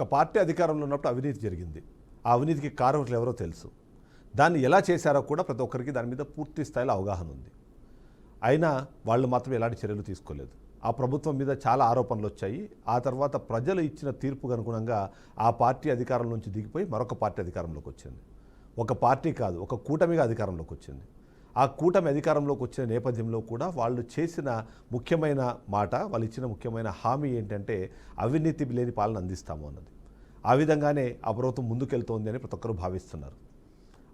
ఒక పార్టీ అధికారంలో ఉన్నప్పుడు అవినీతి జరిగింది. ఆ అవినీతికి కారకులు ఎవరో తెలుసు. దాన్ని ఎలా చేశారో కూడా ప్రతి ఒక్కరికి దాని మీద పూర్తి స్థాయిలో అవగాహన ఉంది. అయినా వాళ్ళు మాత్రం ఎలాంటి చర్యలు తీసుకోలేదు. ఆ ప్రభుత్వం మీద చాలా ఆరోపణలు వచ్చాయి. ఆ తర్వాత ప్రజలు ఇచ్చిన తీర్పుకు అనుగుణంగా ఆ పార్టీ అధికారం నుంచి దిగిపోయి మరొక పార్టీ అధికారంలోకి వచ్చింది. ఒక పార్టీ కాదు, ఒక కూటమిగా అధికారంలోకి వచ్చింది. ఆ కూటమి అధికారంలోకి వచ్చిన నేపథ్యంలో కూడా వాళ్ళు చేసిన ముఖ్యమైన మాట, వాళ్ళు ఇచ్చిన ముఖ్యమైన హామీ ఏంటంటే అవినీతి లేని పాలన అందిస్తాము అన్నది. ఆ విధంగానే ఆ ప్రభుత్వం ముందుకెళ్తోంది అని ప్రతి ఒక్కరూ భావిస్తున్నారు.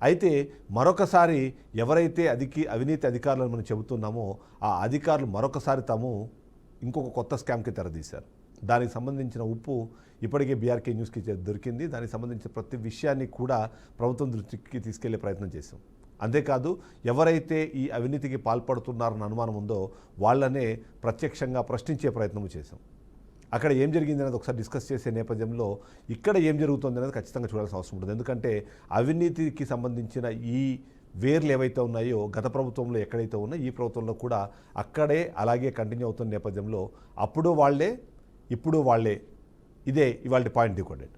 అయితే మరొకసారి ఎవరైతే అవినీతి అధికారులను మనం చెబుతున్నామో ఆ అధికారులు మరొకసారి తాము ఇంకొక కొత్త స్కామ్కి తెరదీశారు. దానికి సంబంధించిన ఉప్పు ఇప్పటికే బీఆర్కే న్యూస్కి దొరికింది. దానికి సంబంధించిన ప్రతి విషయాన్ని కూడా ప్రభుత్వం దృష్టికి తీసుకెళ్లే ప్రయత్నం చేశాం. అంతేకాదు ఎవరైతే ఈ అవినీతికి పాల్పడుతున్నారన్న అనుమానం ఉందో వాళ్ళనే ప్రత్యక్షంగా ప్రశ్నించే ప్రయత్నం చేశాం. అక్కడ ఏం జరిగింది అనేది ఒకసారి డిస్కస్ చేసే నేపథ్యంలో ఇక్కడ ఏం జరుగుతుంది అనేది ఖచ్చితంగా చూడాల్సిన అవసరం ఉంటుంది. ఎందుకంటే అవినీతికి సంబంధించిన ఈ వేర్లు ఏవైతే ఉన్నాయో గత ప్రభుత్వంలో ఎక్కడైతే ఉన్నాయో ఈ ప్రభుత్వంలో కూడా అక్కడే అలాగే కంటిన్యూ అవుతున్న నేపథ్యంలో అప్పుడు వాళ్ళే ఇప్పుడు వాళ్ళే, ఇదే ఇవాళ పాయింట్ డికోడెడ్.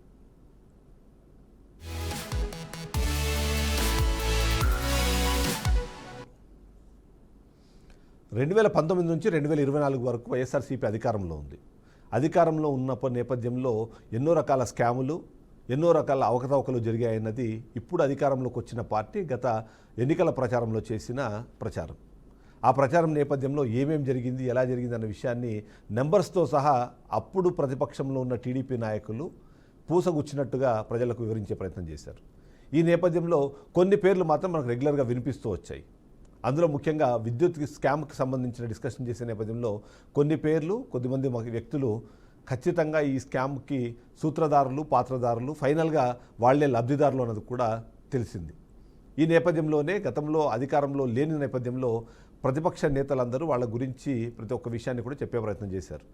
2019 నుంచి 2024 వరకు వైఎస్ఆర్సీపీ అధికారంలో ఉంది. అధికారంలో ఉన్న నేపథ్యంలో ఎన్నో రకాల స్కాములు, ఎన్నో రకాల అవకతవకలు జరిగాయన్నది ఇప్పుడు అధికారంలోకి వచ్చిన పార్టీ గత ఎన్నికల ప్రచారంలో చేసిన ప్రచారం. ఆ ప్రచారం నేపథ్యంలో ఏమేం జరిగింది, ఎలా జరిగింది అన్న విషయాన్ని నెంబర్స్తో సహా అప్పుడు ప్రతిపక్షంలో ఉన్న టీడీపీ నాయకులు పూసగుచ్చినట్టుగా ప్రజలకు వివరించే ప్రయత్నం చేశారు. ఈ నేపథ్యంలో కొన్ని పేర్లు మాత్రం మనకు రెగ్యులర్గా వినిపిస్తూ వచ్చాయి. అందులో ముఖ్యంగా విద్యుత్ స్కామ్కి సంబంధించిన డిస్కషన్ చేసే నేపథ్యంలో కొన్ని పేర్లు, కొద్దిమంది వ్యక్తులు ఖచ్చితంగా ఈ స్కామ్కి సూత్రధారులు, పాత్రధారులు, ఫైనల్గా వాళ్లే లబ్ధిదారులు అన్నది కూడా తెలిసింది. ఈ నేపథ్యంలోనే గతంలో అధికారంలో లేని నేపథ్యంలో ప్రతిపక్ష నేతలందరూ వాళ్ళ గురించి ప్రతి ఒక్క విషయాన్ని కూడా చెప్పే ప్రయత్నం చేశారు.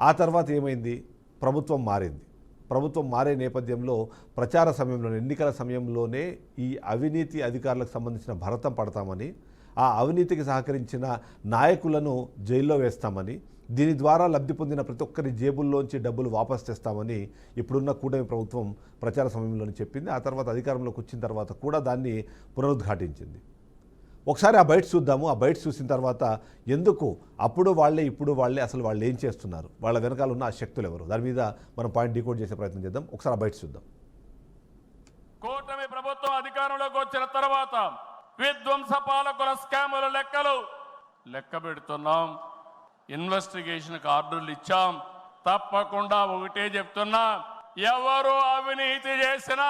ఆ తర్వాత ఏమైంది? ప్రభుత్వం మారింది. ప్రభుత్వం మారే నేపథ్యంలో ప్రచార సమయంలోనే, ఎన్నికల సమయంలోనే ఈ అవినీతి అధికారులకు సంబంధించిన భరతం పడతామని, ఆ అవినీతికి సహకరించిన నాయకులను జైల్లో వేస్తామని, దీని ద్వారా లబ్ధి పొందిన ప్రతి ఒక్కరి జేబుల్లోంచి డబ్బులు వాపసు తెస్తామని ఇప్పుడున్న కూటమి ప్రభుత్వం ప్రచార సమయంలోనే చెప్పింది. ఆ తర్వాత అధికారంలోకి వచ్చిన తర్వాత కూడా దాన్ని పునరుద్ఘాటించింది. ఒకసారి ఆ బైట్స్ చూద్దాము. ఆ బైట్స్ చూసిన తర్వాత ఎందుకు అప్పుడు వాళ్ళే ఇప్పుడు వాళ్ళే, అసలు వాళ్ళు ఏం చేస్తున్నారు, వాళ్ళ వెనకాల ఉన్న ఆ శక్తులు ఎవరు, దాని మీద మనం పాయింట్ డీకోడ్ చేసే ప్రయత్నం చేద్దాం. ఒకసారి ఆ బైట్స్ చూద్దాం. కూటమి ప్రభుత్వం అధికారంలోకి వచ్చిన తర్వాత విధ్వంస పాలకుల స్కాముల లెక్క పెడుతున్నాం. ఇన్వెస్టిగేషన్కి ఆర్డర్లు ఇచ్చాం. తప్పకుండా ఒకటే చెప్తున్నా, ఎవరు అవినీతి చేసినా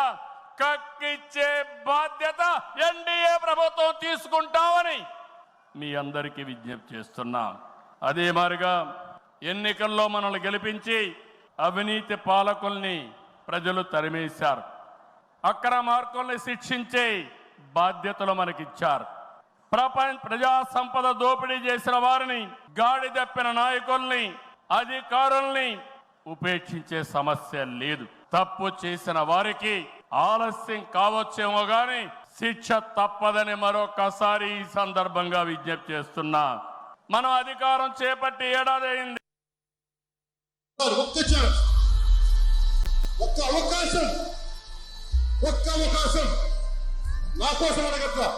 కక్కిచ్చే బాధ్యత ఎన్డీఏ ప్రభుత్వం తీసుకుంటామని మీ అందరికీ విజ్ఞప్తి చేస్తున్నా. అదే మాదిరిగా ఎన్నికల్లో మనల్ని గెలిపించి అవినీతి పాలకుల్ని ప్రజలు తరిమేశారు. అక్రమార్కుల్ని శిక్షించే బాధ్యతలు మనకిచ్చారు. ప్రజా సంపద దోపిడీ చేసిన వారిని, గాడి తప్పిన నాయకుల్ని, అధికారుల్ని ఉపేక్షించే సమస్య లేదు. తప్పు చేసిన వారికి ఆలస్యం కావచ్చేమో గాని శిక్ష తప్పదని మరొకసారి ఈ సందర్భంగా విజ్ఞప్తి చేస్తున్నా. మనం అధికారం చేపట్టి ఏడాది అయింది. ఒక్క అవకాశం నా కోసం అడగట్లా,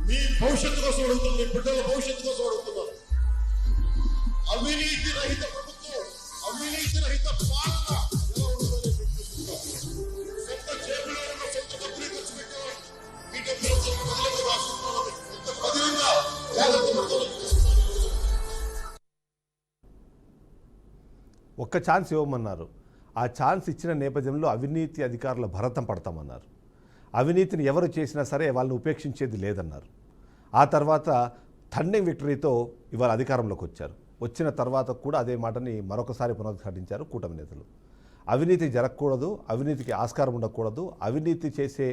మీ భవిష్యత్తు కోసం అడుగుతున్నాను, మీ బిడ్డల భవిష్యత్తు కోసం అడుగుతున్నాను. అవినీతి రహిత ప్రభుత్వం, అవినీతి రహిత పాలన ఎలా ఉంటుందని సొంత జేబులో ఉన్న సొంత డబ్బులు ఖర్చు పెట్టేవాళ్ళు ఈ డబ్బులతో ప్రజలకు రాసుకున్నామని ఎంత పదిలంగా ఒక్క ఛాన్స్ ఇవ్వమన్నారు. ఆ ఛాన్స్ ఇచ్చిన నేపథ్యంలో అవినీతి అధికారుల భరతం పడతామన్నారు. అవినీతిని ఎవరు చేసినా సరే వాళ్ళని ఉపేక్షించేది లేదన్నారు. ఆ తర్వాత థండింగ్ విక్టరీతో ఇవాళ అధికారంలోకి వచ్చారు. వచ్చిన తర్వాత కూడా అదే మాటని మరొకసారి పునరుద్ఘాటించారు కూటమి నేతలు. అవినీతి జరగకూడదు, అవినీతికి ఆస్కారం ఉండకూడదు, అవినీతి చేసే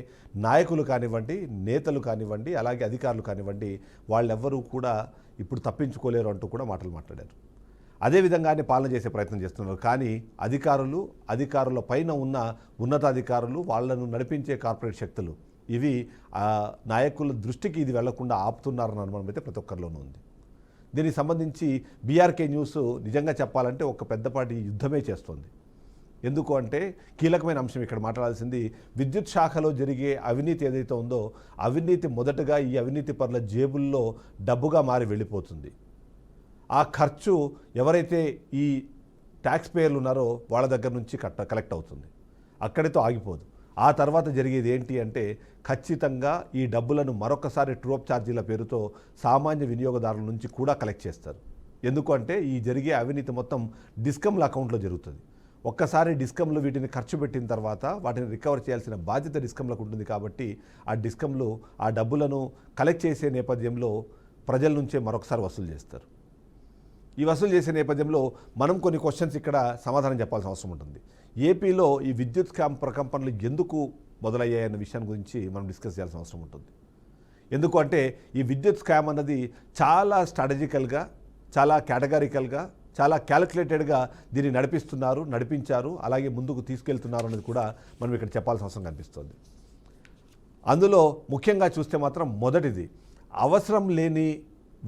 నాయకులు కానివ్వండి, నేతలు కానివ్వండి, అలాగే అధికారులు కానివ్వండి, వాళ్ళెవ్వరూ కూడా ఇప్పుడు తప్పించుకోలేరు అంటూ కూడా మాటలు మాట్లాడారు. అదేవిధంగానే పాలన చేసే ప్రయత్నం చేస్తున్నారు. కానీ అధికారుల పైన ఉన్న ఉన్నతాధికారులు, వాళ్లను నడిపించే కార్పొరేట్ శక్తులు, ఇవి నాయకుల దృష్టికి ఇది వెళ్లకుండా ఆపుతున్నారన్న అనుమానం అయితే ప్రతి ఒక్కరిలోనూ ఉంది. దీనికి సంబంధించి బీఆర్కే న్యూస్ నిజంగా చెప్పాలంటే ఒక పెద్దపాటి యుద్ధమే చేస్తోంది. ఎందుకు అంటే కీలకమైన అంశం ఇక్కడ మాట్లాడాల్సింది విద్యుత్ శాఖలో జరిగే అవినీతి ఏదైతే ఉందో అవినీతి మొదటగా ఈ అవినీతి పరుల జేబుల్లో డబ్బుగా మారి వెళ్ళిపోతుంది. ఆ ఖర్చు ఎవరైతే ఈ ట్యాక్స్ పేయర్లు ఉన్నారో వాళ్ళ దగ్గర నుంచి కలెక్ట్ అవుతుంది. అక్కడితో ఆగిపోదు. ఆ తర్వాత జరిగేది ఏంటి అంటే ఖచ్చితంగా ఈ డబ్బులను మరొకసారి ట్రూఅప్ ఛార్జీల పేరుతో సామాన్య వినియోగదారుల నుంచి కూడా కలెక్ట్ చేస్తారు. ఎందుకు అంటే ఈ జరిగే అవినీతి మొత్తం డిస్కమ్ల అకౌంట్లో జరుగుతుంది. ఒక్కసారి డిస్కమ్లు వీటిని ఖర్చు పెట్టిన తర్వాత వాటిని రికవర్ చేయాల్సిన బాధ్యత డిస్కమ్లకు ఉంటుంది. కాబట్టి ఆ డిస్కమ్లు ఆ డబ్బులను కలెక్ట్ చేసే నేపథ్యంలో ప్రజల నుంచే మరొకసారి వసూలు చేస్తారు. ఈ వసూలు చేసే నేపథ్యంలో మనం కొన్ని క్వశ్చన్స్ ఇక్కడ సమాధానం చెప్పాల్సిన అవసరం ఉంటుంది. ఏపీలో ఈ విద్యుత్ స్కామ్ ప్రకంపనలు ఎందుకు మొదలయ్యాయన్న విషయాన్ని గురించి మనం డిస్కస్ చేయాల్సిన అవసరం ఉంటుంది. ఎందుకు అంటే ఈ విద్యుత్ స్కామ్ అన్నది చాలా స్ట్రాటజికల్గా, చాలా కేటగారికల్గా, చాలా క్యాలిక్యులేటెడ్గా దీన్ని నడిపించారు, అలాగే ముందుకు తీసుకెళ్తున్నారు అనేది కూడా మనం ఇక్కడ చెప్పాల్సిన అవసరం కనిపిస్తుంది. అందులో ముఖ్యంగా చూస్తే మాత్రం మొదటిది అవసరం లేని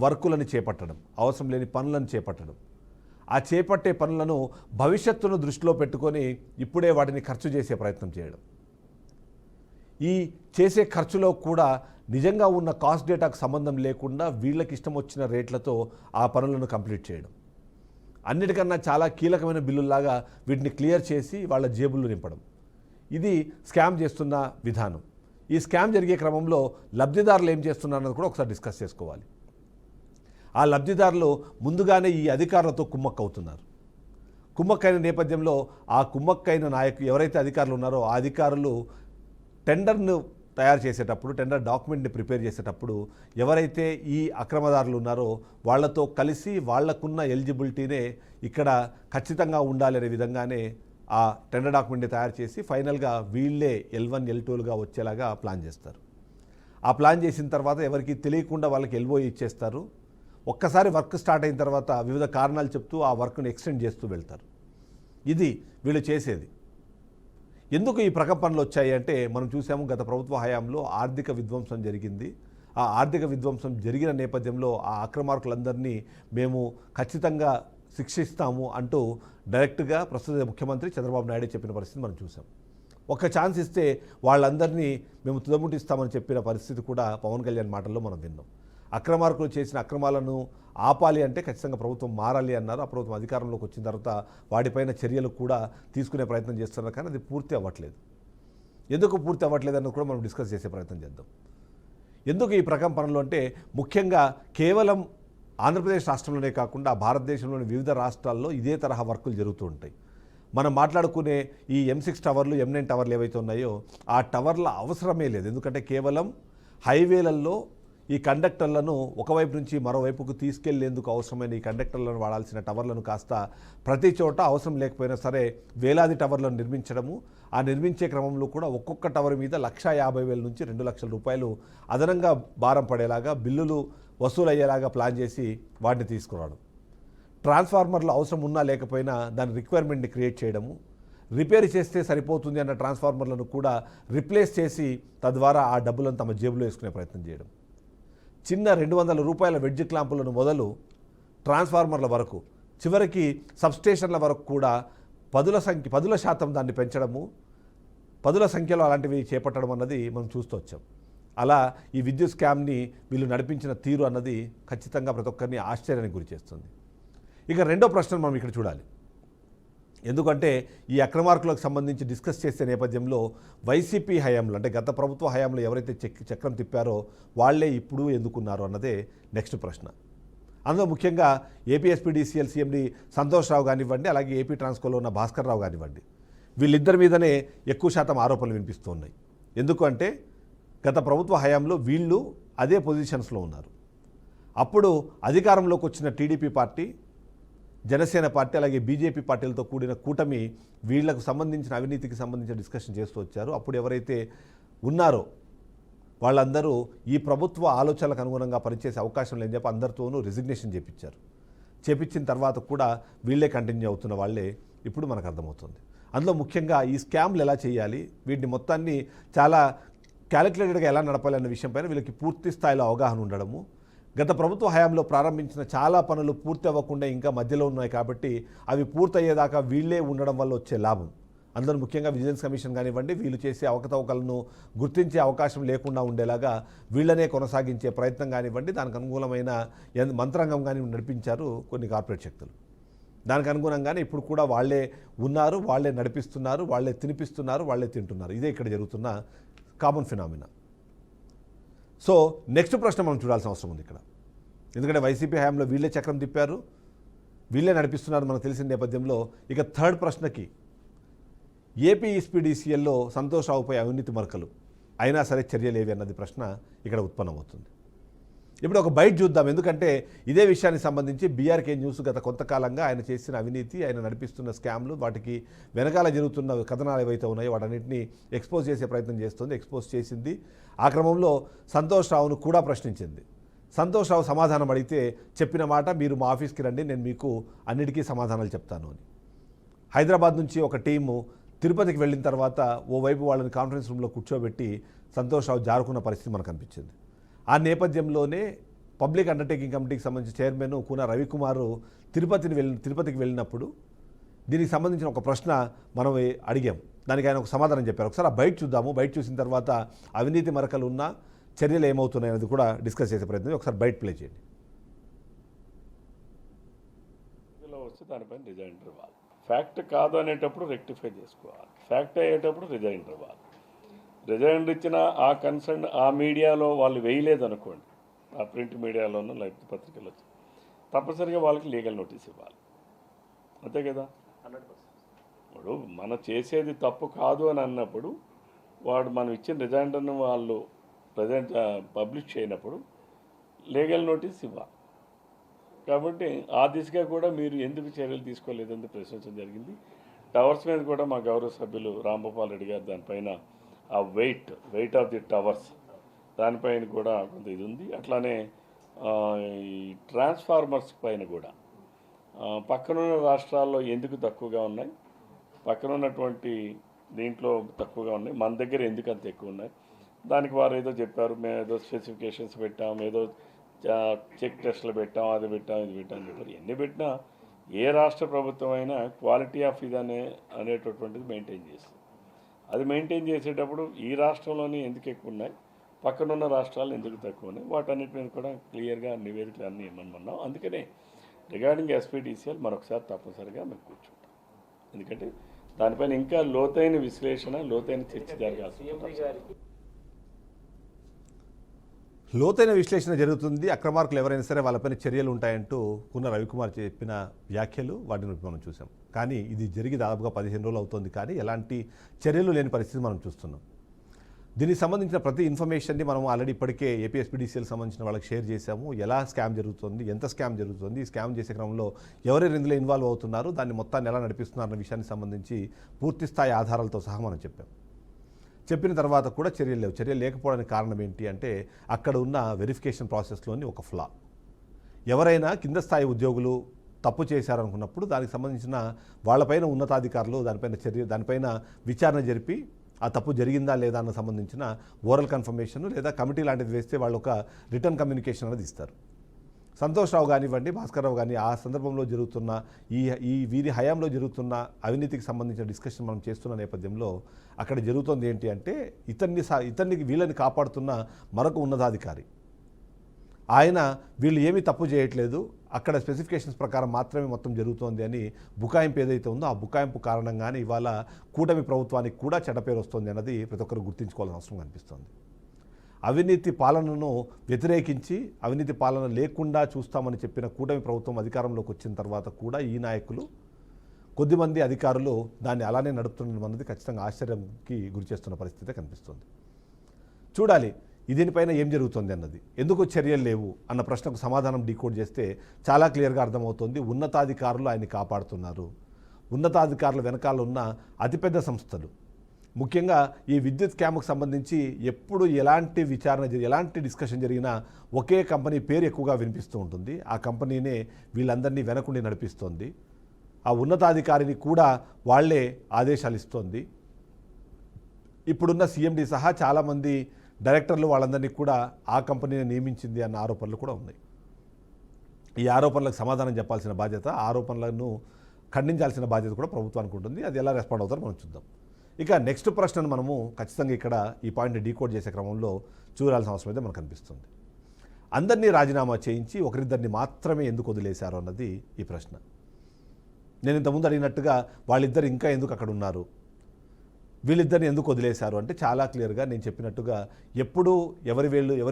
వర్కులను చేపట్టడం, అవసరం లేని పనులను చేపట్టడం. ఆ చేపట్టే పనులను భవిష్యత్తును దృష్టిలో పెట్టుకొని ఇప్పుడే వాటిని ఖర్చు చేసే ప్రయత్నం చేయడం. ఈ చేసే ఖర్చులో కూడా నిజంగా ఉన్న కాస్ట్ డేటాకు సంబంధం లేకుండా వీళ్ళకి ఇష్టం వచ్చిన రేట్లతో ఆ పనులను కంప్లీట్ చేయడం. అన్నిటికన్నా చాలా కీలకమైన బిల్లుల్లాగా వీటిని క్లియర్ చేసి వాళ్ళ జేబుల్లో నింపడం. ఇది స్కామ్ చేస్తున్న విధానం. ఈ స్కామ్ జరిగే క్రమంలో లబ్ధిదారులు ఏం చేస్తున్నారన్నది కూడా ఒకసారి డిస్కస్ చేసుకోవాలి. ఆ లబ్ధిదారులు ముందుగానే ఈ అధికారులతో కుమ్మక్కవుతున్నారు. కుమ్మక్కైన నేపథ్యంలో ఆ కుమ్మక్కైన నాయకులు ఎవరైతే అధికారులు ఉన్నారో ఆ అధికారులు టెండర్ను తయారు చేసేటప్పుడు, టెండర్ డాక్యుమెంట్ని ప్రిపేర్ చేసేటప్పుడు ఎవరైతే ఈ అక్రమదారులు ఉన్నారో వాళ్లతో కలిసి వాళ్లకున్న ఎలిజిబిలిటీనే ఇక్కడ ఖచ్చితంగా ఉండాలి అనే విధంగానే ఆ టెండర్ డాక్యుమెంట్ని తయారు చేసి ఫైనల్గా వీళ్ళే L1, L2లుగా వచ్చేలాగా ప్లాన్ చేస్తారు. ఆ ప్లాన్ చేసిన తర్వాత ఎవరికి తెలియకుండా వాళ్ళకి ఎల్ఓఏ ఇచ్చేస్తారు. ఒక్కసారి వర్క్ స్టార్ట్ అయిన తర్వాత వివిధ కారణాలు చెప్తూ ఆ వర్క్ను ఎక్స్టెండ్ చేస్తూ వెళ్తారు. ఇది వీళ్ళు చేసేది. ఎందుకు ఈ ప్రకంపనలు వచ్చాయి అంటే మనం చూసాము గత ప్రభుత్వ హయాంలో ఆర్థిక విధ్వంసం జరిగింది. ఆ ఆర్థిక విధ్వంసం జరిగిన నేపథ్యంలో ఆ అక్రమార్కులందరినీ మేము ఖచ్చితంగా శిక్షిస్తాము అంటూ డైరెక్ట్గా ప్రస్తుత ముఖ్యమంత్రి చంద్రబాబు నాయుడు చెప్పిన పరిస్థితి మనం చూసాం. ఒక్క ఛాన్స్ ఇస్తే వాళ్ళందరినీ మేము తుదముట్టిస్తామని చెప్పిన పరిస్థితి కూడా పవన్ కళ్యాణ్ మాటల్లో మనం విన్నాం. అక్రమార్కులు చేసిన అక్రమాలను ఆపాలి అంటే ఖచ్చితంగా ప్రభుత్వం మారాలి అన్నారు. ఆ ప్రభుత్వం అధికారంలోకి వచ్చిన తర్వాత వాటిపైన చర్యలు కూడా తీసుకునే ప్రయత్నం చేస్తున్నారు. కానీ అది పూర్తి అవ్వట్లేదు. ఎందుకు పూర్తి అవ్వట్లేదు అన్నది కూడా మనం డిస్కస్ చేసే ప్రయత్నం చేద్దాం. ఎందుకు ఈ ప్రకంపనలు అంటే ముఖ్యంగా కేవలం ఆంధ్రప్రదేశ్ రాష్ట్రంలోనే కాకుండా భారతదేశంలోని వివిధ రాష్ట్రాల్లో ఇదే తరహా వర్కులు జరుగుతూ ఉంటాయి. మనం మాట్లాడుకునే ఈ M6 టవర్లు, M9 టవర్లు ఏవైతే ఉన్నాయో ఆ టవర్ల అవసరమే లేదు. ఎందుకంటే కేవలం హైవేలలో ఈ కండక్టర్లను ఒకవైపు నుంచి మరోవైపుకు తీసుకెళ్లేందుకు అవసరమైన ఈ కండక్టర్లను వాడాల్సిన టవర్లను కాస్త ప్రతి చోట అవసరం లేకపోయినా సరే వేలాది టవర్లను నిర్మించడము, ఆ నిర్మించే క్రమంలో కూడా ఒక్కొక్క టవర్ మీద 1,50,000 నుంచి 2 లక్షల రూపాయలు అదనంగా భారం పడేలాగా బిల్లులు వసూలయ్యేలాగా ప్లాన్ చేసి వాటిని తీసుకురావడం. ట్రాన్స్ఫార్మర్లు అవసరం ఉన్నా లేకపోయినా దాని రిక్వైర్మెంట్ని క్రియేట్ చేయడము, రిపేర్ చేస్తే సరిపోతుంది అన్న ట్రాన్స్ఫార్మర్లను కూడా రిప్లేస్ చేసి తద్వారా ఆ డబ్బులను తమ జేబులో వేసుకునే ప్రయత్నం చేయడం. చిన్న 200 రూపాయల వెడ్జ్ క్లాంపులను మొదలు ట్రాన్స్ఫార్మర్ల వరకు చివరికి సబ్స్టేషన్ల వరకు కూడా పదుల శాతం దాన్ని పెంచడము, పదుల సంఖ్యలో అలాంటివి చేపట్టడం అన్నది మనం చూస్తూ వచ్చాం. అలా ఈ విద్యుత్ స్కామ్ని వీళ్ళు నడిపించిన తీరు అన్నది ఖచ్చితంగా ప్రతి ఒక్కరిని ఆశ్చర్యానికి గురి చేస్తుంది. ఇక రెండో ప్రశ్న మనం ఇక్కడ చూడాలి. ఎందుకంటే ఈ అక్రమార్కులకు సంబంధించి డిస్కస్ చేసే నేపథ్యంలో వైసీపీ హయాంలో అంటే గత ప్రభుత్వ హయాంలో ఎవరైతే చక్రం తిప్పారో వాళ్లే ఇప్పుడు ఎందుకున్నారు అన్నదే నెక్స్ట్ ప్రశ్న. అందులో ముఖ్యంగా ఏపీఎస్పీడీసీఎల్ సీఎండీ సంతోష్ రావు కానివ్వండి, అలాగే ఏపీ ట్రాన్స్కోలో ఉన్న భాస్కర్ రావు కానివ్వండి, వీళ్ళిద్దరి మీదనే ఎక్కువ శాతం ఆరోపణలు వినిపిస్తున్నాయి. ఎందుకు అంటే గత ప్రభుత్వ హయాంలో వీళ్ళు అదే పొజిషన్స్లో ఉన్నారు. అప్పుడు అధికారంలోకి వచ్చిన టీడీపీ పార్టీ, జనసేన పార్టీ, అలాగే బీజేపీ పార్టీలతో కూడిన కూటమి వీళ్లకు సంబంధించిన అవినీతికి సంబంధించిన డిస్కషన్ చేస్తూ వచ్చారు. అప్పుడు ఎవరైతే ఉన్నారో వాళ్ళందరూ ఈ ప్రభుత్వ ఆలోచనలకు అనుగుణంగా పనిచేసే అవకాశం లేని చెప్పి అందరితోనూ రిజిగ్నేషన్ చేపించారు. చేపించిన తర్వాత కూడా వీళ్ళే కంటిన్యూ అవుతున్న వాళ్ళే ఇప్పుడు మనకు అర్థమవుతుంది. అందులో ముఖ్యంగా ఈ స్కామ్లు ఎలా చేయాలి, వీటిని మొత్తాన్ని చాలా క్యాలిక్యులేటెడ్గా ఎలా నడపాలి అనే విషయంపైన వీళ్ళకి పూర్తి స్థాయిలో అవగాహన ఉండడము, గత ప్రభుత్వ హయాంలో ప్రారంభించిన చాలా పనులు పూర్తి అవ్వకుండా ఇంకా మధ్యలో ఉన్నాయి కాబట్టి అవి పూర్తయ్యేదాకా వీళ్ళే ఉండడం వల్ల వచ్చే లాభం, అందులో ముఖ్యంగా విజిలెన్స్ కమిషన్ కానివ్వండి, వీళ్ళు చేసే అవకతవకలను గుర్తించే అవకాశం లేకుండా ఉండేలాగా వీళ్ళనే కొనసాగించే ప్రయత్నం కానివ్వండి, దానికి అనుకూలమైన మంత్రాంగం కానీ నడిపించారు కొన్ని కార్పొరేట్ శక్తులు. దానికి అనుగుణంగానే ఇప్పుడు కూడా వాళ్ళే ఉన్నారు, వాళ్ళే నడిపిస్తున్నారు, వాళ్ళే తినిపిస్తున్నారు, వాళ్ళే తింటున్నారు. ఇదే ఇక్కడ జరుగుతున్న కామన్ ఫినామినా. సో నెక్స్ట్ ప్రశ్న మనం చూడాల్సిన అవసరం ఉంది ఇక్కడ. ఎందుకంటే వైసీపీ హయాంలో వీళ్ళే చక్రం తిప్పారు, వీళ్ళే నడిపిస్తున్నారు మనకు తెలిసిన నేపథ్యంలో ఇక థర్డ్ ప్రశ్నకి ఏపీ ఈస్పీడీసీఎల్లో సంతోష్ రావుపై అవినీతి మరకలు అయినా సరే చర్యలు ఏవి అన్నది ప్రశ్న ఇక్కడ ఉత్పన్నమవుతుంది. ఇప్పుడు ఒక బయట చూద్దాం. ఎందుకంటే ఇదే విషయానికి సంబంధించి బీఆర్కే న్యూస్ గత కొంతకాలంగా ఆయన చేసిన అవినీతి, ఆయన నడిపిస్తున్న స్కామ్లు, వాటికి వెనకాల జరుగుతున్న కథనాలు ఏవైతే ఉన్నాయో వాటన్నింటినీ ఎక్స్పోజ్ చేసే ప్రయత్నం చేస్తుంది, ఎక్స్పోజ్ చేసింది. ఆ క్రమంలో సంతోష్ రావును కూడా ప్రశ్నించింది. సంతోష్ రావు సమాధానం అడిగితే చెప్పిన మాట, మీరు మా ఆఫీస్కి రండి, నేను మీకు అన్నిటికీ సమాధానాలు చెప్తాను అని. హైదరాబాద్ నుంచి ఒక టీము తిరుపతికి వెళ్ళిన తర్వాత ఓవైపు వాళ్ళని కాన్ఫరెన్స్ రూమ్లో కూర్చోబెట్టి సంతోష్ రావు జారుకున్న పరిస్థితి మనకు కనిపించింది. ఆ నేపథ్యంలోనే పబ్లిక్ అండర్టేకింగ్ కమిటీకి సంబంధించిన చైర్మన్ కూన రవికుమార్ తిరుపతికి వెళ్ళినప్పుడు దీనికి సంబంధించిన ఒక ప్రశ్న మనం అడిగాం. దానికి ఆయన ఒక సమాధానం చెప్పారు. ఒకసారి ఆ బయట చూద్దాము. బయట చూసిన తర్వాత అవినీతి మరకలు ఉన్న చర్యలు ఏమవుతున్నాయి అనేది కూడా డిస్కస్ చేసే ప్రయత్నం. ఒకసారి బయట ప్లే చేయండి. వస్తే దానిపైన రిజైండర్ ఇవ్వాలి. ఫ్యాక్ట్ కాదు అనేటప్పుడు రెక్టిఫై చేసుకోవాలి, ఫ్యాక్ట్ అయ్యేటప్పుడు రిజైండర్ ఇవ్వాలి. రిజైండర్ ఇచ్చిన ఆ కన్సర్న్ ఆ మీడియాలో వాళ్ళు వేయలేదు అనుకోండి, ఆ ప్రింట్ మీడియాలోనూ లేకపోతే పత్రికలు వచ్చి తప్పనిసరిగా వాళ్ళకి లీగల్ నోటీస్ ఇవ్వాలి. అంతే కదా. ఇప్పుడు మనం చేసేది తప్పు కాదు అని అన్నప్పుడు వాడు మనం ఇచ్చిన రిజైండర్ను వాళ్ళు పబ్లిష్ చేయనప్పుడు లీగల్ నోటీస్ ఇవ్వాలి. కాబట్టి ఆ దిశగా కూడా మీరు ఎందుకు చర్యలు తీసుకోలేదని ప్రశ్నించడం జరిగింది. టవర్స్ మీద కూడా మా గౌరవ సభ్యులు రాంభూపాల్ రెడ్డి గారు దానిపైన ఆ వెయిట్ ఆఫ్ ది టవర్స్ దానిపైన కూడా కొంత ఇది ఉంది. అట్లానే ఈ ట్రాన్స్ఫార్మర్స్ పైన కూడా పక్కనున్న రాష్ట్రాల్లో ఎందుకు తక్కువగా ఉన్నాయి, పక్కన ఉన్నటువంటి దీంట్లో తక్కువగా ఉన్నాయి, మన దగ్గర ఎందుకు అంత ఎక్కువ ఉన్నాయి, దానికి వారు ఏదో చెప్పారు, మేము ఏదో స్పెసిఫికేషన్స్ పెట్టాం, ఏదో చెక్ టెస్టులు పెట్టాం, అది పెట్టాం, ఇది పెట్టాం అని చెప్పారు. ఎన్ని పెట్టినా ఏ రాష్ట్ర ప్రభుత్వం అయినా క్వాలిటీ ఆఫ్ ఇది అనేటటువంటిది మెయింటైన్ చేస్తుంది. అది మెయింటైన్ చేసేటప్పుడు ఈ రాష్ట్రంలోనే ఎందుకు ఎక్కువ ఉన్నాయి, పక్కనున్న రాష్ట్రాలు ఎందుకు తక్కువ ఉన్నాయి, వాటన్నిటి మీద కూడా క్లియర్గా నివేదికలు అన్నీ ఇవ్వమన్నాం. అందుకనే రిగార్డింగ్ ఎస్పీడీసీఎల్ మరొకసారి తప్పనిసరిగా మేము కూర్చుంటాం. ఎందుకంటే దానిపైన ఇంకా లోతైన విశ్లేషణ, లోతైన చర్చ జరగాల్సి. లోతైన విశ్లేషణ జరుగుతుంది. అక్రమార్కులు ఎవరైనా సరే వాళ్ళపైన చర్యలు ఉంటాయంటూ కూన రవికుమార్ చెప్పిన వ్యాఖ్యలు వాటిని మనం చూసాం. కానీ ఇది జరిగి దాదాపుగా 15 రోజులు అవుతుంది, కానీ ఎలాంటి చర్యలు లేని పరిస్థితి మనం చూస్తున్నాం. దీనికి సంబంధించిన ప్రతి ఇన్ఫర్మేషన్ని మనం ఆల్రెడీ ఇప్పటికే ఏపీఎస్పీడీసీఎల్ సంబంధించిన వాళ్ళకి షేర్ చేశాము. ఎలా స్కామ్ జరుగుతుంది, ఎంత స్కామ్ జరుగుతుంది, స్కామ్ చేసే క్రమంలో ఎవరెవరు ఇందులో ఇన్వాల్వ్ అవుతున్నారు, దాన్ని మొత్తాన్ని ఎలా నడిపిస్తున్నారన్న విషయానికి సంబంధించి పూర్తి స్థాయి ఆధారాలతో సహా మనం చెప్పిన తర్వాత కూడా చర్యలు లేవు. చర్యలు లేకపోవడానికి కారణం ఏంటి అంటే అక్కడ ఉన్న వెరిఫికేషన్ ప్రాసెస్లోని ఒక ఫ్లా. ఎవరైనా కింద స్థాయి ఉద్యోగులు తప్పు చేశారనుకున్నప్పుడు దానికి సంబంధించిన వాళ్ళపైన ఉన్నతాధికారులు దానిపైన విచారణ జరిపి ఆ తప్పు జరిగిందా లేదా అన్న సంబంధించిన ఓరల్ కన్ఫర్మేషన్ లేదా కమిటీ లాంటిది వేస్తే వాళ్ళు ఒక రిటర్న్ కమ్యూనికేషన్ అనేది ఇస్తారు. సంతోష్ రావు కానివ్వండి, భాస్కర్ రావు కానీ ఆ సందర్భంలో జరుగుతున్న వీరి హయాంలో జరుగుతున్న అవినీతికి సంబంధించిన డిస్కషన్ మనం చేస్తున్న నేపథ్యంలో అక్కడ జరుగుతుంది ఏంటి అంటే వీళ్ళని కాపాడుతున్న మరొక ఉన్నతాధికారి ఆయన వీళ్ళు ఏమీ తప్పు చేయట్లేదు, అక్కడ స్పెసిఫికేషన్స్ ప్రకారం మాత్రమే మొత్తం జరుగుతోంది అని బుకాయింపు ఏదైతే ఉందో ఆ బుకాయింపు కారణంగానే ఇవాళ కూటమి ప్రభుత్వానికి కూడా చెడ్డపేరు వస్తుంది అన్నది ప్రతి ఒక్కరు గుర్తుంచుకోవాల్సిన అవసరం కనిపిస్తుంది. అవినీతి పాలనను వ్యతిరేకించి అవినీతి పాలన లేకుండా చూస్తామని చెప్పిన కూటమి ప్రభుత్వం అధికారంలోకి వచ్చిన తర్వాత కూడా ఈ నాయకులు కొద్దిమంది అధికారులు దాన్ని అలానే నడుపుతుండడం అన్నది ఖచ్చితంగా ఆశ్చర్యంకి గురిచేస్తున్న పరిస్థితి కనిపిస్తుంది. చూడాలి దీనిపైన ఏం జరుగుతుంది అన్నది. ఎందుకు చర్యలు లేవు అన్న ప్రశ్నకు సమాధానం డీకోడ్ చేస్తే చాలా క్లియర్గా అర్థమవుతుంది. ఉన్నతాధికారులు ఆయన్ని కాపాడుతున్నారు. ఉన్నతాధికారుల వెనకాల ఉన్న అతిపెద్ద సంస్థలు, ముఖ్యంగా ఈ విద్యుత్ స్కామ్కు సంబంధించి ఎప్పుడు ఎలాంటి ఎలాంటి డిస్కషన్ జరిగినా ఒకే కంపెనీ పేరు ఎక్కువగా వినిపిస్తూ ఉంటుంది. ఆ కంపెనీనే వీళ్ళందరినీ వెనకుండి నడిపిస్తోంది. ఆ ఉన్నతాధికారిని కూడా వాళ్లే ఆదేశాలు ఇస్తోంది. ఇప్పుడున్న సీఎండీ సహా చాలామంది డైరెక్టర్లు వాళ్ళందరినీ కూడా ఆ కంపెనీని నియమించింది అన్న ఆరోపణలు కూడా ఉన్నాయి. ఈ ఆరోపణలకు సమాధానం చెప్పాల్సిన బాధ్యత, ఆరోపణలను ఖండించాల్సిన బాధ్యత కూడా ప్రభుత్వానికి ఉంటుంది. అది ఎలా రెస్పాండ్ అవుతారో మనం చూద్దాం. ఇక నెక్స్ట్ ప్రశ్నను మనము ఖచ్చితంగా ఇక్కడ ఈ పాయింట్ని డీకోడ్ చేసే క్రమంలో చూడాల్సిన అవసరం అయితే మనకు కనిపిస్తుంది. అందరినీ రాజీనామా చేయించి ఒకరిద్దరిని మాత్రమే ఎందుకు వదిలేశారు అన్నది ఈ ప్రశ్న. నేను ఇంతకుముందు అడిగినట్టుగా వాళ్ళిద్దరు ఇంకా ఎందుకు అక్కడ ఉన్నారు, వీళ్ళిద్దరిని ఎందుకు వదిలేశారు అంటే చాలా క్లియర్గా నేను చెప్పినట్టుగా ఎప్పుడు ఎవరి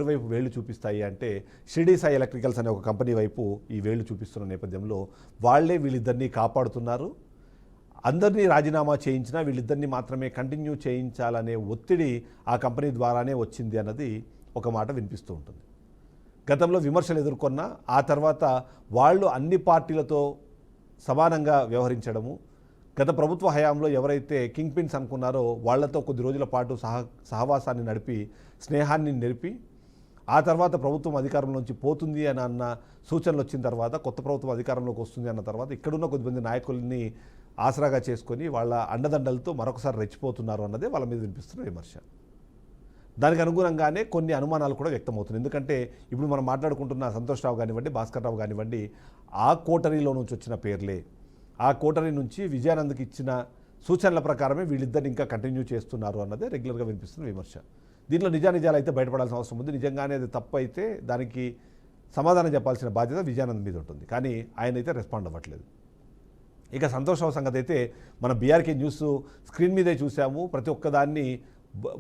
వైపు వేళ్ళు చూపిస్తాయి అంటే షిరిడి సాయి ఎలక్ట్రికల్స్ అనే ఒక కంపెనీ వైపు ఈ వేళ్ళు చూపిస్తున్న నేపథ్యంలో వాళ్ళే వీళ్ళిద్దరినీ కాపాడుతున్నారు. అందరినీ రాజీనామా చేయించినా వీళ్ళిద్దరినీ మాత్రమే కంటిన్యూ చేయించాలనే ఒత్తిడి ఆ కంపెనీ ద్వారానే వచ్చింది అన్నది ఒక మాట వినిపిస్తూ ఉంటుంది. గతంలో విమర్శలు ఎదుర్కొన్న ఆ తర్వాత వాళ్ళు అన్ని పార్టీలతో సమానంగా వ్యవహరించడము, గత ప్రభుత్వ హయాంలో ఎవరైతే కింగ్ పిన్స్ అనుకున్నారో వాళ్లతో కొద్ది రోజుల పాటు సహవాసాన్ని నడిపి స్నేహాన్ని నెరిపి ఆ తర్వాత ప్రభుత్వం అధికారంలోంచి పోతుంది అని అన్న సూచనలు వచ్చిన తర్వాత, కొత్త ప్రభుత్వం అధికారంలోకి వస్తుంది అన్న తర్వాత ఇక్కడున్న కొద్దిమంది నాయకుల్ని ఆసరాగా చేసుకొని వాళ్ళ అండదండలతో మరొకసారి రెచ్చిపోతున్నారు అన్నదే వాళ్ళ మీద వినిపిస్తున్న విమర్శ. దానికి అనుగుణంగానే కొన్ని అనుమానాలు కూడా వ్యక్తమవుతున్నాయి. ఎందుకంటే ఇప్పుడు మనం మాట్లాడుకుంటున్న సంతోష్ రావు కానివ్వండి, భాస్కర్ రావు కానివ్వండి, ఆ కోటరీలో నుంచి వచ్చిన పేర్లే. ఆ కోటరీ నుంచి విజయానంద్కి ఇచ్చిన సూచనల ప్రకారమే వీళ్ళిద్దరిని ఇంకా కంటిన్యూ చేస్తున్నారు అన్నదే రెగ్యులర్గా వినిపిస్తున్న విమర్శ. దీంట్లో నిజాలు అయితే బయటపడాల్సిన అవసరం ఉంది. నిజంగానే అది తప్పు అయితే దానికి సమాధానం చెప్పాల్సిన బాధ్యత విజయానంద్ మీద ఉంటుంది. కానీ ఆయన అయితే రెస్పాండ్ అవ్వట్లేదు. ఇక సంతోష్ రావు సంగతి అయితే మన బీఆర్కే న్యూస్ స్క్రీన్ మీదే చూసాము. ప్రతి ఒక్కదాన్ని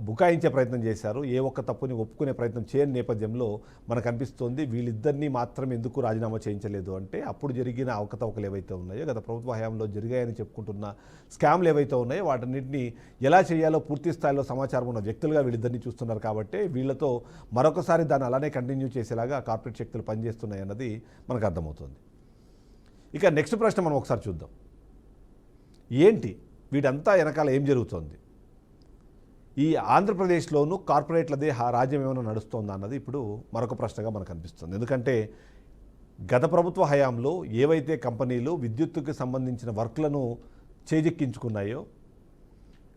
బుకాయించే ప్రయత్నం చేశారు. ఏ ఒక్క తప్పుని ఒప్పుకునే ప్రయత్నం చేయని నేపథ్యంలో మనకు అనిపిస్తోంది వీళ్ళిద్దరినీ మాత్రం ఎందుకు రాజీనామా చేయించలేదు అంటే అప్పుడు జరిగిన అవకతవకలు ఏవైతే ఉన్నాయో, గత ప్రభుత్వ హయాంలో జరిగాయని చెప్పుకుంటున్న స్కామ్లు ఏవైతే ఉన్నాయో వాటన్నిటిని ఎలా చేయాలో పూర్తి స్థాయిలో సమాచారం ఉన్న వ్యక్తులుగా వీళ్ళిద్దరినీ చూస్తున్నారు. కాబట్టి వీళ్ళతో మరొకసారి దాన్ని అలానే కంటిన్యూ చేసేలాగా కార్పొరేట్ శక్తులు పనిచేస్తున్నాయి అన్నది మనకు అర్థమవుతుంది. ఇక నెక్స్ట్ ప్రశ్న మనం ఒకసారి చూద్దాం. ఏంటి వీటంతా వెనకాల ఏం జరుగుతోంది? ఈ ఆంధ్రప్రదేశ్లోనూ కార్పొరేట్లదే రాజ్యం ఏమైనా నడుస్తోందా అన్నది ఇప్పుడు మరొక ప్రశ్నగా మనకు అనిపిస్తుంది. ఎందుకంటే గత ప్రభుత్వ హయాంలో ఏవైతే కంపెనీలు విద్యుత్తుకి సంబంధించిన వర్క్లను చేజిక్కించుకున్నాయో,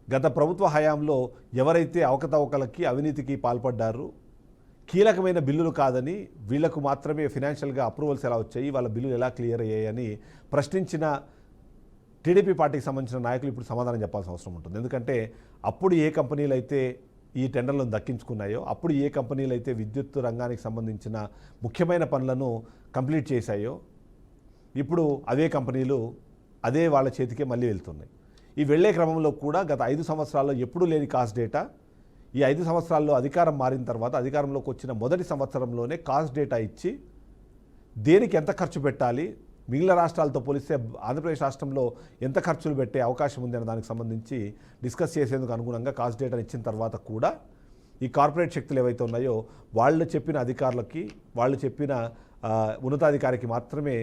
గత ప్రభుత్వ హయాంలో ఎవరైతే అవకతవకలకి అవినీతికి పాల్పడ్డారు, కీలకమైన బిల్లులు కాదని వీళ్లకు మాత్రమే ఫినాన్షియల్గా అప్రూవల్స్ ఎలా వచ్చాయి, వాళ్ళ బిల్లులు ఎలా క్లియర్ అయ్యాయని ప్రశ్నించిన టీడీపీ పార్టీకి సంబంధించిన నాయకులు ఇప్పుడు సమాధానం చెప్పాల్సిన అవసరం ఉంటుంది. ఎందుకంటే అప్పుడు ఏ కంపెనీలు అయితే ఈ టెండర్లను దక్కించుకున్నాయో, అప్పుడు ఏ కంపెనీలు అయితే విద్యుత్ రంగానికి సంబంధించిన ముఖ్యమైన పనులను కంప్లీట్ చేశాయో, ఇప్పుడు అవే కంపెనీలు అదే వాళ్ళ చేతికే మళ్ళీ వెళ్తున్నాయి. ఈ వెళ్లే క్రమంలో కూడా గత 5 సంవత్సరాల్లో ఎప్పుడూ లేని కాస్ట్ డేటా, ఈ 5 సంవత్సరాల్లో అధికారం మారిన తర్వాత అధికారంలోకి వచ్చిన మొదటి సంవత్సరంలోనే కాస్ట్ డేటా ఇచ్చి దేనికి ఎంత ఖర్చు పెట్టాలి, మిగిలిన రాష్ట్రాలతో పోలిస్తే ఆంధ్రప్రదేశ్ రాష్ట్రంలో ఎంత ఖర్చులు పెట్టే అవకాశం ఉంది అనే దానికి సంబంధించి డిస్కస్ చేసేందుకు అనుగుణంగా కాస్ట్ డేటాను ఇచ్చిన తర్వాత కూడా ఈ కార్పొరేట్ శక్తులు ఏవైతే ఉన్నాయో వాళ్ళు చెప్పిన అధికారులకి, వాళ్ళు చెప్పిన ఉన్నతాధికారికి మాత్రమే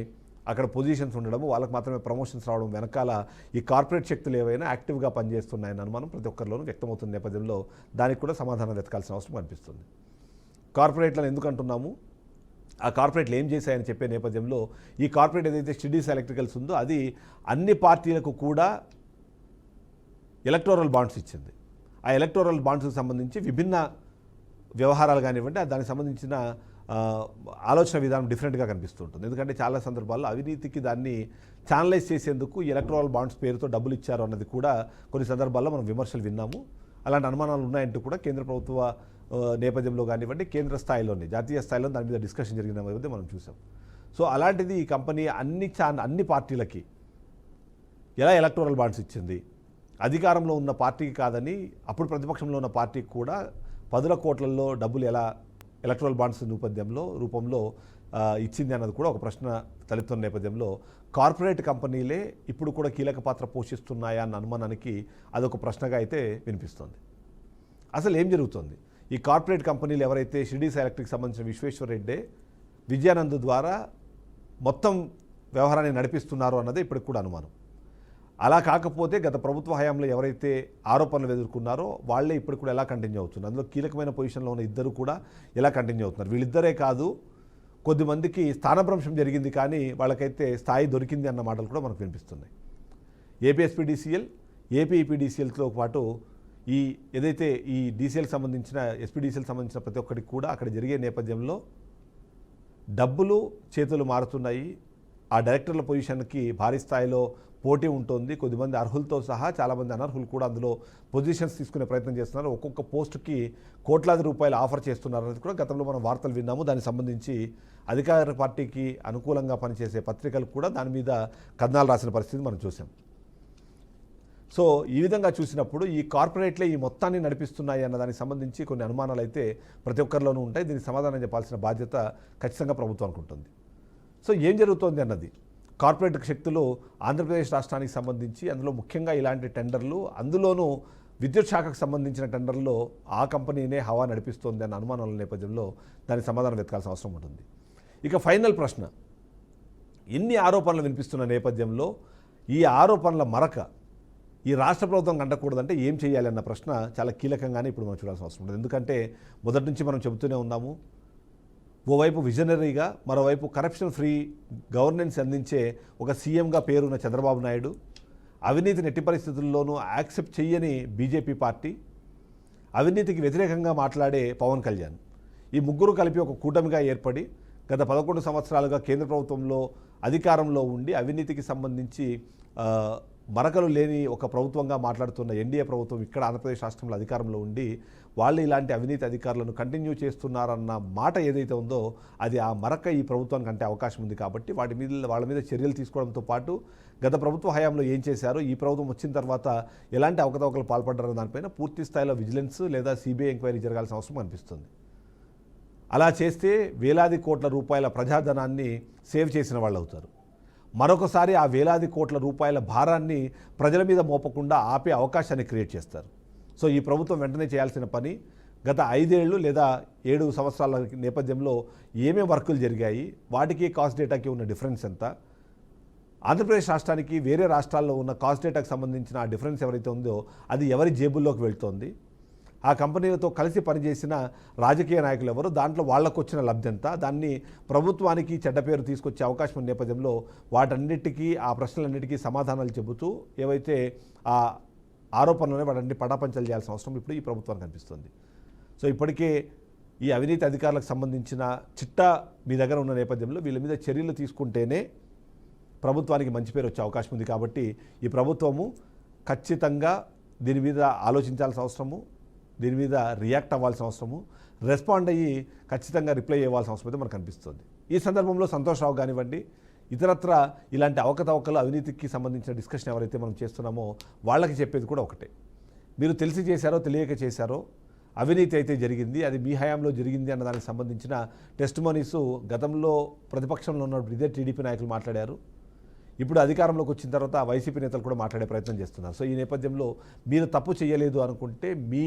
అక్కడ పొజిషన్స్ ఉండడం, వాళ్ళకి మాత్రమే ప్రమోషన్స్ రావడం వెనకాల ఈ కార్పొరేట్ శక్తులు ఏవైనా యాక్టివ్గా పనిచేస్తున్నాయని అనుమానం ప్రతి ఒక్కరిలోనూ వ్యక్తమవుతున్న నేపథ్యంలో దానికి కూడా సమాధానం వెతకాల్సిన అవసరం అనిపిస్తుంది. కార్పొరేట్లను ఎందుకు అంటున్నాము, ఆ కార్పొరేట్లు ఏం చేశాయని చెప్పే నేపథ్యంలో ఈ కార్పొరేట్ ఏదైతే షిరిడి సాయి ఎలక్ట్రికల్స్ ఉందో అది అన్ని పార్టీలకు కూడా ఎలక్టోరల్ బాండ్స్ ఇచ్చింది. ఆ ఎలక్టోరల్ బాండ్స్కి సంబంధించి విభిన్న వ్యవహారాలు కానివ్వండి, దానికి సంబంధించిన ఆలోచన విధానం డిఫరెంట్గా కనిపిస్తుంటుంది. ఎందుకంటే చాలా సందర్భాల్లో అవినీతికి దాన్ని ఛానలైజ్ చేసేందుకు ఎలక్టోరల్ బాండ్స్ పేరుతో డబ్బులు ఇచ్చారు అన్నది కూడా కొన్ని సందర్భాల్లో మనం విమర్శలు విన్నాము. అలాంటి అనుమానాలు ఉన్నాయంటూ కూడా కేంద్ర ప్రభుత్వ నేపథ్యంలో కానివ్వండి, కేంద్ర స్థాయిలోనే జాతీయ స్థాయిలో దాని మీద డిస్కషన్ జరిగిన అనేది మనం చూసాం. సో అలాంటిది ఈ కంపెనీ అన్ని పార్టీలకి ఎలా ఎలక్టోరల్ బాండ్స్ ఇచ్చింది, అధికారంలో ఉన్న పార్టీకి కాదని అప్పుడు ప్రతిపక్షంలో ఉన్న పార్టీకి కూడా 10 కోట్లలో డబ్బులు ఎలా ఎలక్టోరల్ బాండ్స్ రూపంలో ఇచ్చింది అన్నది కూడా ఒక ప్రశ్న తలెత్తున్న నేపథ్యంలో కార్పొరేట్ కంపెనీలే ఇప్పుడు కూడా కీలక పాత్ర పోషిస్తున్నాయా అన్న అనుమానానికి అదొక ప్రశ్నగా అయితే వినిపిస్తుంది. అసలు ఏం జరుగుతుంది? ఈ కార్పొరేట్ కంపెనీలు ఎవరైతే షిరిడి సాయి ఎలక్ట్రిక్ సంబంధించిన విశ్వేశ్వర్ రెడ్డి, విజయానంద్ ద్వారా మొత్తం వ్యవహారాన్ని నడిపిస్తున్నారు అన్నదే ఇప్పటికి కూడా అనుమానం. అలా కాకపోతే గత ప్రభుత్వ హయాంలో ఎవరైతే ఆరోపణలు ఎదుర్కొన్నారో వాళ్ళే ఇప్పుడు కూడా ఎలా కంటిన్యూ అవుతున్నారు? అందులో కీలకమైన పొజిషన్లో ఉన్న ఇద్దరు కూడా ఎలా కంటిన్యూ అవుతున్నారు? వీళ్ళిద్దరే కాదు, కొద్దిమందికి స్థానభ్రంశం జరిగింది కానీ వాళ్ళకైతే స్థాయి దొరికింది అన్న మాటలు కూడా మనకు వినిపిస్తున్నాయి. ఏపీఎస్పీడీసీఎల్, ఏపీఈపీడీసీఎల్తో పాటు ఏదైతే ఈ డీసీఎల్కి సంబంధించిన ఎస్పీడీసీఎల్కి సంబంధించిన ప్రతి ఒక్కరికి కూడా అక్కడ జరిగే నేపథ్యంలో డబ్బులు చేతులు మారుతున్నాయి. ఆ డైరెక్టర్ల పొజిషన్కి భారీ స్థాయిలో పోటీ ఉంటుంది. కొద్దిమంది అర్హులతో సహా చాలామంది అనర్హులు కూడా అందులో పొజిషన్స్ తీసుకునే ప్రయత్నం చేస్తున్నారు. ఒక్కొక్క పోస్టుకి కోట్లాది రూపాయలు ఆఫర్ చేస్తున్నారు అనేది కూడా గతంలో మనం వార్తలు విన్నాము. దానికి సంబంధించి అధికార పార్టీకి అనుకూలంగా పనిచేసే పత్రికలు కూడా దాని మీద కథనాలు రాసిన పరిస్థితి మనం చూసాం. సో ఈ విధంగా చూసినప్పుడు ఈ కార్పొరేట్లే ఈ మొత్తాన్ని నడిపిస్తున్నాయి అన్న దానికి సంబంధించి కొన్ని అనుమానాలు అయితే ప్రతి ఒక్కరిలోనూ ఉంటాయి. దీనికి సమాధానం చెప్పాల్సిన బాధ్యత ఖచ్చితంగా ప్రభుత్వానికి ఉంటుంది. సో ఏం జరుగుతోంది అన్నది కార్పొరేట్ శక్తులు ఆంధ్రప్రదేశ్ రాష్ట్రానికి సంబంధించి అందులో ముఖ్యంగా ఇలాంటి టెండర్లు, అందులోనూ విద్యుత్ శాఖకు సంబంధించిన టెండర్లో ఆ కంపెనీనే హవా నడిపిస్తోంది అన్న అనుమానాల నేపథ్యంలో దానికి సమాధానం వెతకాల్సిన అవసరం ఉంటుంది. ఇక ఫైనల్ ప్రశ్న, ఎన్ని ఆరోపణలు వినిపిస్తున్న నేపథ్యంలో ఈ ఆరోపణల మరక ఈ రాష్ట్ర ప్రభుత్వం కంటకూడదంటే ఏం చేయాలి అన్న ప్రశ్న చాలా కీలకంగానే ఇప్పుడు మనం చూడాల్సిన అవసరం ఉంటుంది. ఎందుకంటే మొదటి నుంచి మనం చెబుతూనే ఉన్నాము, ఓవైపు విజనరీగా, మరోవైపు కరప్షన్ ఫ్రీ గవర్నెన్స్ అందించే ఒక సీఎంగా పేరున్న చంద్రబాబు నాయుడు, అవినీతిని ఎట్టి పరిస్థితుల్లోనూ యాక్సెప్ట్ చేయని బీజేపీ పార్టీ, అవినీతికి వ్యతిరేకంగా మాట్లాడే పవన్ కళ్యాణ్, ఈ ముగ్గురు కలిపి ఒక కూటమిగా ఏర్పడి గత 11 సంవత్సరాలుగా కేంద్ర ప్రభుత్వంలో అధికారంలో ఉండి అవినీతికి సంబంధించి మరకలు లేని ఒక ప్రభుత్వంగా మాట్లాడుతున్న ఎన్డీఏ ప్రభుత్వం ఇక్కడ ఆంధ్రప్రదేశ్ రాష్ట్రంలో అధికారంలో ఉండి వాళ్ళు ఇలాంటి అవినీతి అధికారులను కంటిన్యూ చేస్తున్నారన్న మాట ఏదైతే ఉందో అది ఆ మరక ఈ ప్రభుత్వానికి అంటే అవకాశం ఉంది. కాబట్టి వాళ్ళ మీద చర్యలు తీసుకోవడంతో పాటు గత ప్రభుత్వ హయాంలో ఏం చేశారో, ఈ ప్రభుత్వం వచ్చిన తర్వాత ఎలాంటి అవకతవకలు పాల్పడ్డారో దానిపైన పూర్తి స్థాయిలో విజిలెన్స్ లేదా సిబిఐ ఎంక్వైరీ జరగాల్సిన అవసరం అనిపిస్తుంది. అలా చేస్తే వేలాది కోట్ల రూపాయల ప్రజాధనాన్ని సేవ్ చేసిన వాళ్ళు అవుతారు. మరొకసారి ఆ వేలాది కోట్ల రూపాయల భారాన్ని ప్రజల మీద మోపకుండా ఆపే అవకాశాన్ని క్రియేట్ చేస్తారు. సో ఈ ప్రభుత్వం వెంటనే చేయాల్సిన పని, గత 5 ఏళ్ళు లేదా 7 సంవత్సరాల నేపథ్యంలో ఏమేమి వర్కులు జరిగాయి, వాటికి కాస్ట్ డేటాకి ఉన్న డిఫరెన్స్ ఎంత, ఆంధ్రప్రదేశ్ రాష్ట్రానికి వేరే రాష్ట్రాల్లో ఉన్న కాస్ట్ డేటాకు సంబంధించిన ఆ డిఫరెన్స్ ఎవరైతే ఉందో అది ఎవరి జేబుల్లోకి వెళ్తోంది, ఆ కంపెనీలతో కలిసి పనిచేసిన రాజకీయ నాయకులు ఎవరు, దాంట్లో వాళ్లకు వచ్చిన లబ్ధి ఎంత, దాన్ని ప్రభుత్వానికి చెడ్డ పేరు తీసుకొచ్చే అవకాశం ఉన్న నేపథ్యంలో వాటన్నిటికీ ఆ ప్రశ్నలన్నిటికీ సమాధానాలు చెబుతూ ఏవైతే ఆ ఆరోపణలనే వాటన్ని పటాపంచలు చేయాల్సిన అవసరం ఇప్పుడు ఈ ప్రభుత్వానికి కనిపిస్తుంది. సో ఇప్పటికే ఈ అవినీతి అధికారులకు సంబంధించిన చిట్టా మీ దగ్గర ఉన్న నేపథ్యంలో వీళ్ళ మీద చర్యలు తీసుకుంటేనే ప్రభుత్వానికి మంచి పేరు వచ్చే అవకాశం ఉంది. కాబట్టి ఈ ప్రభుత్వము ఖచ్చితంగా దీని మీద ఆలోచించాల్సిన అవసరము, దీని మీద రియాక్ట్ అవ్వాల్సిన అవసరము, రెస్పాండ్ అయ్యి ఖచ్చితంగా రిప్లై ఇవ్వాల్సిన అవసరం అయితే మనకు కనిపిస్తుంది. ఈ సందర్భంలో సంతోష్ రావు కానివ్వండి, ఇతరత్ర ఇలాంటి అవకతవకలు అవినీతికి సంబంధించిన డిస్కషన్ ఎవరైతే మనం చేస్తున్నామో వాళ్ళకి చెప్పేది కూడా ఒకటే, మీరు తెలిసి చేశారో తెలియక చేశారో అవినీతి అయితే జరిగింది, అది మీ హయాంలో జరిగింది అన్న దానికి సంబంధించిన టెస్టిమోనీస్ గతంలో ప్రతిపక్షంలో ఉన్నప్పుడు ఇదే టీడీపీ నాయకులు మాట్లాడారు. ఇప్పుడు అధికారంలోకి వచ్చిన తర్వాత వైసీపీ నేతలు కూడా మాట్లాడే ప్రయత్నం చేస్తున్నారు. సో ఈ నేపథ్యంలో మీరు తప్పు చేయలేదు అనుకుంటే మీ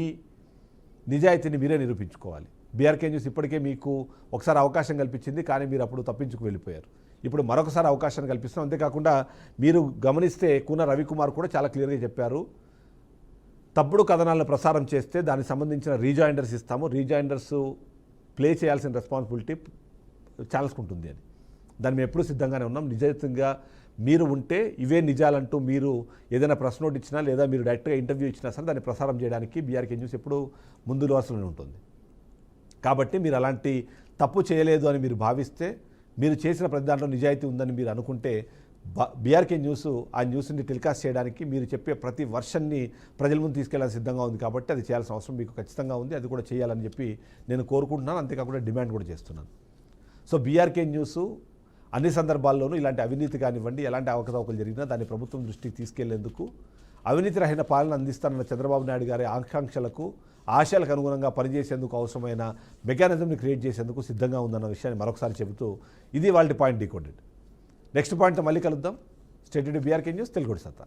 నిజాయితీని మీరే నిరూపించుకోవాలి. బీఆర్కే న్యూస్ ఇప్పటికే మీకు ఒకసారి అవకాశం కల్పించింది, కానీ మీరు అప్పుడు తప్పించుకు వెళ్ళిపోయారు. ఇప్పుడు మరొకసారి అవకాశాన్ని కల్పిస్తున్నాం. అంతేకాకుండా మీరు గమనిస్తే కూన రవికుమార్ కూడా చాలా క్లియర్గా చెప్పారు, తప్పుడు కథనాలను ప్రసారం చేస్తే దానికి సంబంధించిన రీజాయిండర్స్ ఇస్తాము, రీజాయిండర్స్ ప్లే చేయాల్సిన రెస్పాన్సిబిలిటీ ఛానల్స్కి ఉంటుంది అని. దాన్ని మేము ఎప్పుడూ సిద్ధంగానే ఉన్నాం. నిజంగా మీరు ఉంటే ఇవే నిజాలంటూ మీరు ఏదైనా ప్రెస్ నోట్ ఇచ్చినా లేదా మీరు డైరెక్ట్గా ఇంటర్వ్యూ ఇచ్చినా సరే దాన్ని ప్రసారం చేయడానికి బీఆర్కే న్యూస్ ఎప్పుడూ ముందు వరుసలోనే ఉంటుంది. కాబట్టి మీరు అలాంటి తప్పు చేయలేదు అని మీరు భావిస్తే, మీరు చేసిన ప్రతి దాంట్లో నిజాయితీ ఉందని మీరు అనుకుంటే బీఆర్కే న్యూస్ ఆ న్యూస్ని టెలికాస్ట్ చేయడానికి మీరు చెప్పే ప్రతి వర్షన్ని ప్రజల ముందు తీసుకెళ్లాలని సిద్ధంగా ఉంది. కాబట్టి అది చేయాల్సిన అవసరం మీకు ఖచ్చితంగా ఉంది. అది కూడా చేయాలని చెప్పి నేను కోరుకుంటున్నాను. అంతేకాకుండా డిమాండ్ కూడా చేస్తున్నాను. సో బీఆర్కే న్యూస్ అన్ని సందర్భాల్లోనూ ఇలాంటి అవినీతి కానివ్వండి, ఎలాంటి అవకతవకలు జరిగినా దాన్ని ప్రభుత్వం దృష్టికి తీసుకెళ్లేందుకు, అవినీతి రహిత పాలన అందిస్తానన్న చంద్రబాబు నాయుడు గారి ఆకాంక్షలకు, ఆశయాలకు అనుగుణంగా పనిచేసేందుకు అవసరమైన మెకానిజంని క్రియేట్ చేసేందుకు సిద్ధంగా ఉందన్న విషయాన్ని మరొకసారి చెబుతూ ఇది వాళ్ళ పాయింట్ డీకోడెడ్. నెక్స్ట్ పాయింట్తో మళ్ళీ కలుద్దాం. స్టేట్ బీఆర్కే న్యూస్, తెలుగు సత్తా.